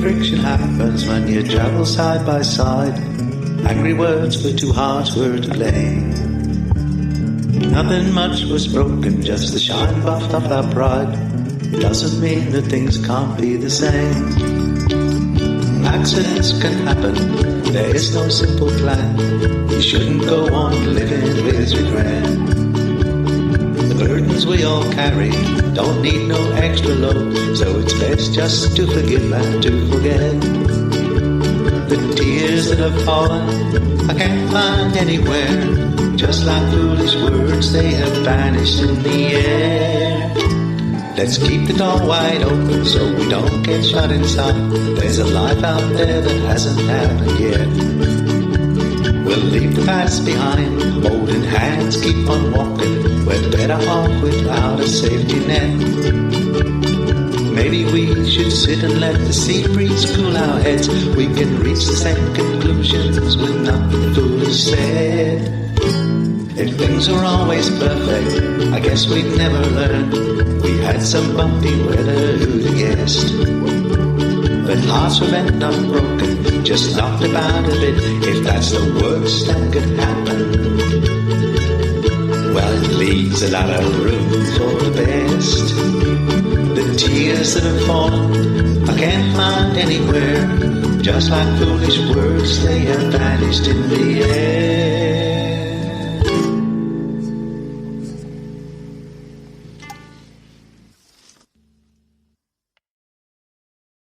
friction happens when you travel side by side. Angry words for two hearts were to blame. Nothing much was broken, just the shine buffed up our pride. Doesn't mean that things can't be the same. Accidents can happen, there is no simple plan. You shouldn't go on living with regret. The burdens we all carry don't need no extra load, so it's best just to forgive and to forget. The tears that have fallen I can't find anywhere. Just like foolish words, they have vanished in the air. Let's keep the door wide open so we don't get shut inside. There's a life out there that hasn't happened yet. We'll leave the past behind, holding hands, keep on walking. We're better off without a safety net. Maybe we should sit and let the sea breeze cool our heads. We can reach the same conclusions with nothing foolish said. If things were always perfect, I guess we'd never learn. We had some bumpy weather, who'd have guessed? But hearts were bent, not broken, just knocked about a bit. If that's the worst that could happen, well, it leaves a lot of room for the best. The tears that have fallen I can't find anywhere. Just like foolish words, they have vanished in the air.